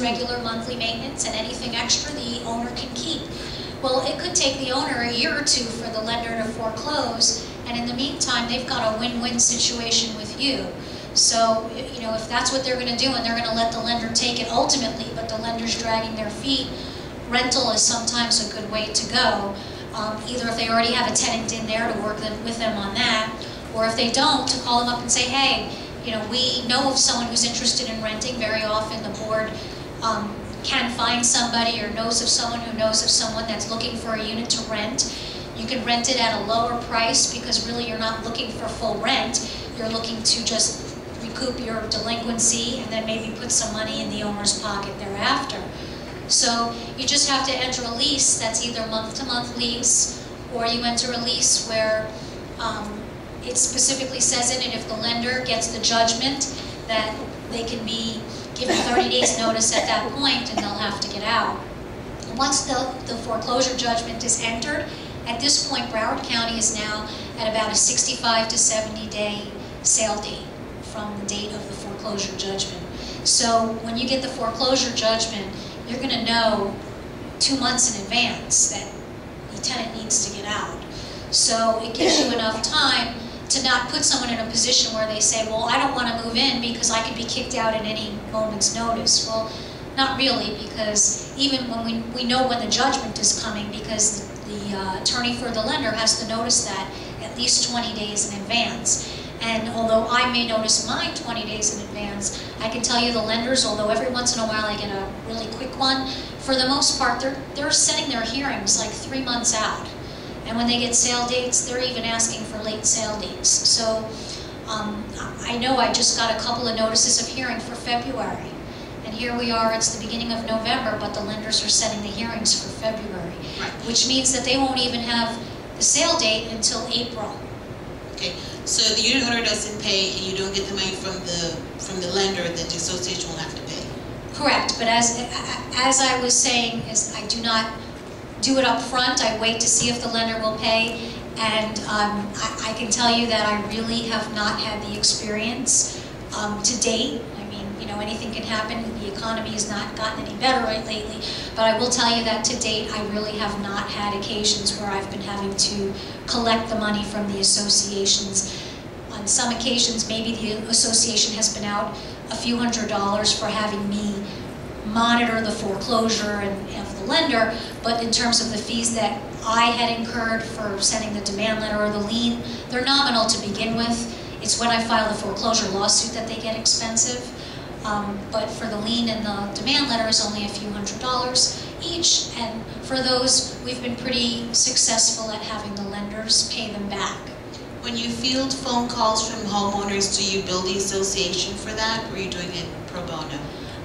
regular monthly maintenance, and anything extra the owner can keep. Well, it could take the owner a year or two for the lender to foreclose, and in the meantime, they've got a win-win situation with you. So, you know, if that's what they're going to do, and they're going to let the lender take it ultimately, but the lender's dragging their feet, rental is sometimes a good way to go. Either if they already have a tenant in there to work with them on that, or if they don't, to call them up and say, hey, you know, we know of someone who's interested in renting. Very often the board can find somebody or knows of someone who knows of someone that's looking for a unit to rent. You can rent it at a lower price because really you're not looking for full rent. You're looking to just recoup your delinquency and then maybe put some money in the owner's pocket thereafter. So you just have to enter a lease that's either month-to-month lease, or you enter a lease where it specifically says in it, if the lender gets the judgment, that they can be given 30 days notice at that point and they'll have to get out. Once the foreclosure judgment is entered, at this point Broward County is now at about a 65 to 70 day sale date from the date of the foreclosure judgment. So when you get the foreclosure judgment, you're going to know 2 months in advance that the tenant needs to get out. So it gives you enough time to not put someone in a position where they say, well, I don't want to move in because I could be kicked out at any moment's notice. Well, not really, because even when we know when the judgment is coming, because the attorney for the lender has to notice that at least 20 days in advance. And although I may notice mine 20 days in advance, I can tell you the lenders, although every once in a while I get a really quick one, for the most part they're setting their hearings like 3 months out. And when they get sale dates, they're even asking for late sale dates. So I know I just got a couple of notices of hearing for February. And here we are, it's the beginning of November, but the lenders are setting the hearings for February. Right. Which means that they won't even have the sale date until April. Okay, so the unit owner doesn't pay and you don't get the money from the lender, that the association will have to pay. Correct, but as I was saying, is I do not do it up front. I wait to see if the lender will pay, and I can tell you that I really have not had the experience to date. I mean, you know, anything can happen. The economy has not gotten any better lately, but I will tell you that to date, I really have not had occasions where I've been having to collect the money from the associations. On some occasions, maybe the association has been out a few $100s for having me monitor the foreclosure and of the lender, but in terms of the fees that I had incurred for sending the demand letter or the lien, they're nominal to begin with. It's when I file the foreclosure lawsuit that they get expensive. But for the lien and the demand letter is only a few $100s each, and for those we've been pretty successful at having the lenders pay them back. When you field phone calls from homeowners, do you bill the association for that, or are you doing it pro bono?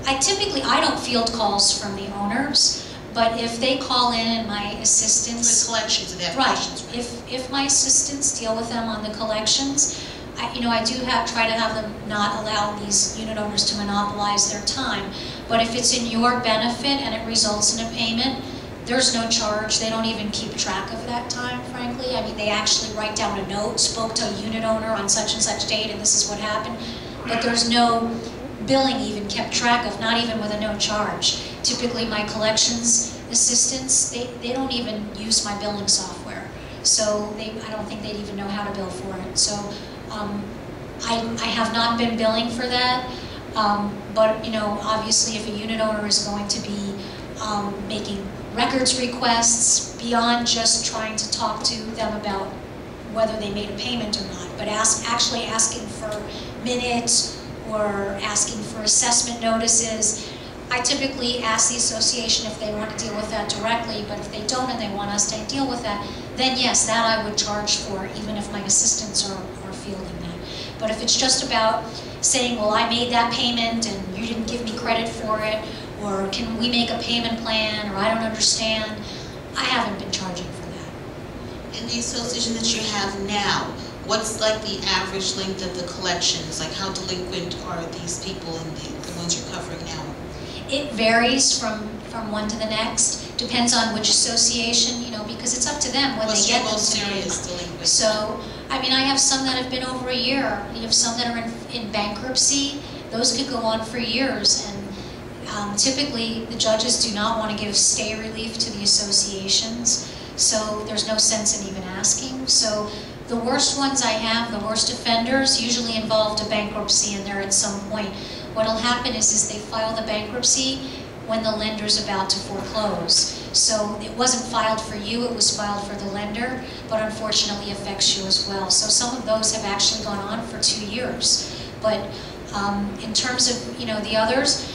I don't field calls from the owners, but if they call in and my assistants... For collections, if they have right, questions. Right. If my assistants deal with them on the collections, I do try to have them not allow these unit owners to monopolize their time. But if it's in your benefit and it results in a payment, there's no charge. They don't even keep track of that time, frankly. I mean, they actually write down a note, spoke to a unit owner on such and such date, and this is what happened. But there's no billing even kept track of, not even with a no charge. Typically, my collections assistants, they don't even use my billing software. So I don't think they'd even know how to bill for it. So I have not been billing for that. But, you know, obviously if a unit owner is going to be making records requests beyond just trying to talk to them about whether they made a payment or not, but actually asking for minutes or asking for assessment notices, I typically ask the association if they want to deal with that directly, but if they don't and they want us to deal with that, then yes, that I would charge for, even if my assistants are fielding that. But if it's just about saying, well, I made that payment and you didn't give me credit for it, or can we make a payment plan, or I don't understand, I haven't been charging for that. In the association that you have now, what's like the average length of the collections? Like how delinquent are these people and the ones you're covering now? It varies from one to the next. Depends on which association, you know, because it's up to them when they get them. What's your most serious delinquent? So, I mean, I have some that have been over a year. You have some that are in bankruptcy. Those could go on for years. And Typically, the judges do not want to give stay relief to the associations, so there's no sense in even asking. So the worst ones I have, the worst offenders, usually involved a bankruptcy in there at some point. What'll happen is they file the bankruptcy when the lender's about to foreclose. So it wasn't filed for you, it was filed for the lender, but unfortunately affects you as well. So some of those have actually gone on for 2 years. But in terms of, the others,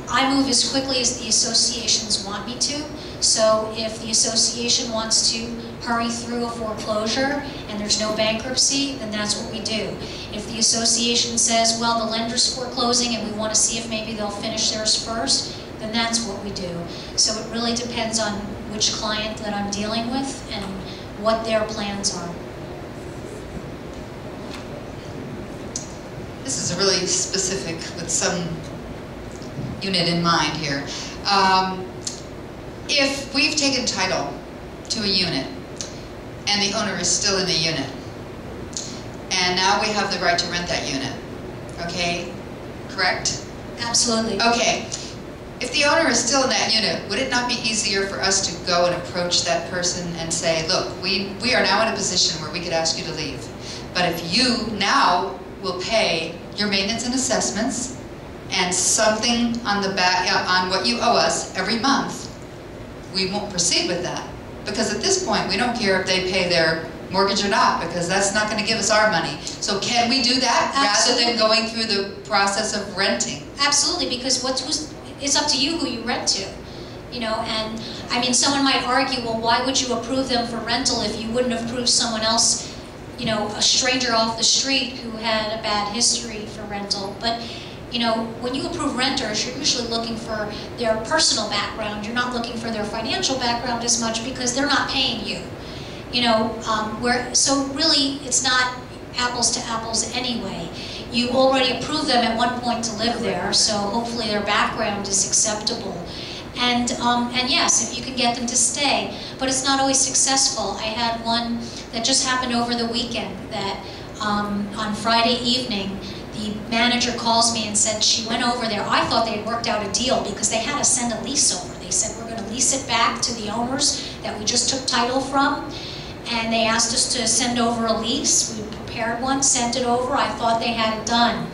I move as quickly as the associations want me to. So if the association wants to hurry through a foreclosure and there's no bankruptcy, then that's what we do. If the association says, well, the lender's foreclosing and we want to see if maybe they'll finish theirs first, then that's what we do. So it really depends on which client that I'm dealing with and what their plans are. This is really specific with some unit in mind here. If we've taken title to a unit and the owner is still in the unit, and now we have the right to rent that unit, okay? Correct? Absolutely. Okay. If the owner is still in that unit, would it not be easier for us to go and approach that person and say, look, we are now in a position where we could ask you to leave, but if you now will pay your maintenance and assessments and something on the back on what you owe us every month, we won't proceed with that. Because at this point, we don't care if they pay their mortgage or not, because that's not going to give us our money. So can we do that? Absolutely. Rather than going through the process of renting? Absolutely, because it's up to you who you rent to. And I mean, someone might argue, well, why would you approve them for rental if you wouldn't approve someone else, a stranger off the street who had a bad history for rental? But when you approve renters, you're usually looking for their personal background. You're not looking for their financial background as much because they're not paying you. So really, it's not apples to apples anyway. You already approved them at one point to live there, so hopefully their background is acceptable. And yes, if you can get them to stay, but it's not always successful. I had one that just happened over the weekend that on Friday evening, the manager calls me and said she went over there. I thought they had worked out a deal because they had to send a lease over. They said, we're going to lease it back to the owners that we just took title from. And they asked us to send over a lease. We prepared one, sent it over. I thought they had it done.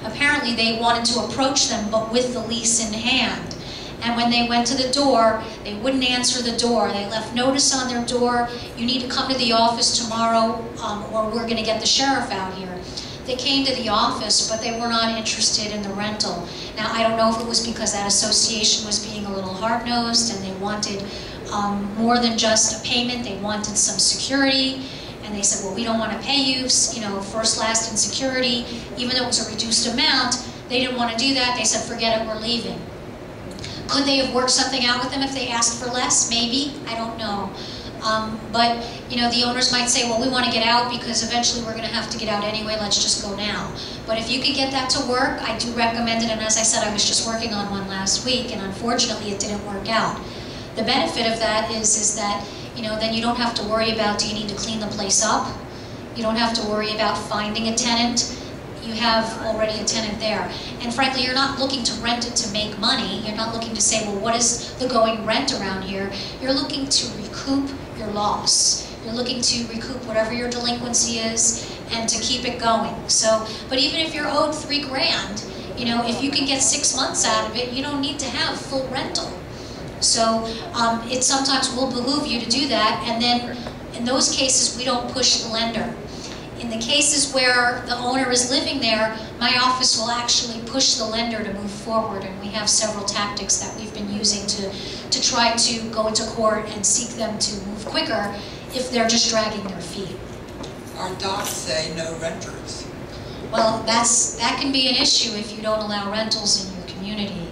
Apparently they wanted to approach them, but with the lease in hand. And when they went to the door, they wouldn't answer the door. They left notice on their door, you need to come to the office tomorrow or we're going to get the sheriff out here. They came to the office, but they were not interested in the rental. Now, I don't know if it was because that association was being a little hard-nosed and they wanted more than just a payment. They wanted some security. And they said, well, we don't want to pay you, first, last, and security. Even though it was a reduced amount, they didn't want to do that. They said, forget it, we're leaving. Could they have worked something out with them if they asked for less? Maybe. I don't know. But the owners might say, well, we want to get out because eventually we're going to have to get out anyway, let's just go now. But if you could get that to work, I do recommend it. And as I said, I was just working on one last week, and unfortunately it didn't work out. The benefit of that is that, then you don't have to worry about, do you need to clean the place up? You don't have to worry about finding a tenant. You have already a tenant there. And frankly, you're not looking to rent it to make money. You're not looking to say, well, what is the going rent around here? You're looking to recoup your loss. You're looking to recoup whatever your delinquency is and to keep it going. So, but even if you're owed $3 grand, if you can get 6 months out of it, you don't need to have full rental. So it sometimes will behoove you to do that, and then in those cases, we don't push the lender. In the cases where the owner is living there, my office will actually push the lender to move forward, and we have several tactics that we've been using to try to go into court and seek them to move quicker if they're just dragging their feet. Our docs say no renters. Well, that can be an issue if you don't allow rentals in your community.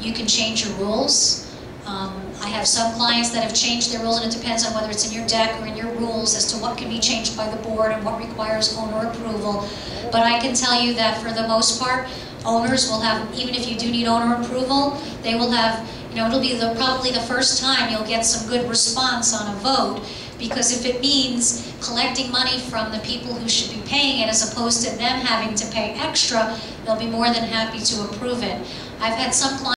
You can change your rules. I have some clients that have changed their rules, and it depends on whether it's in your deck or in your rules as to what can be changed by the board and what requires owner approval. But I can tell you that for the most part, owners will have, even if you do need owner approval, they will have, it'll be probably the first time you'll get some good response on a vote, because if it means collecting money from the people who should be paying it as opposed to them having to pay extra, they'll be more than happy to approve it. I've had some clients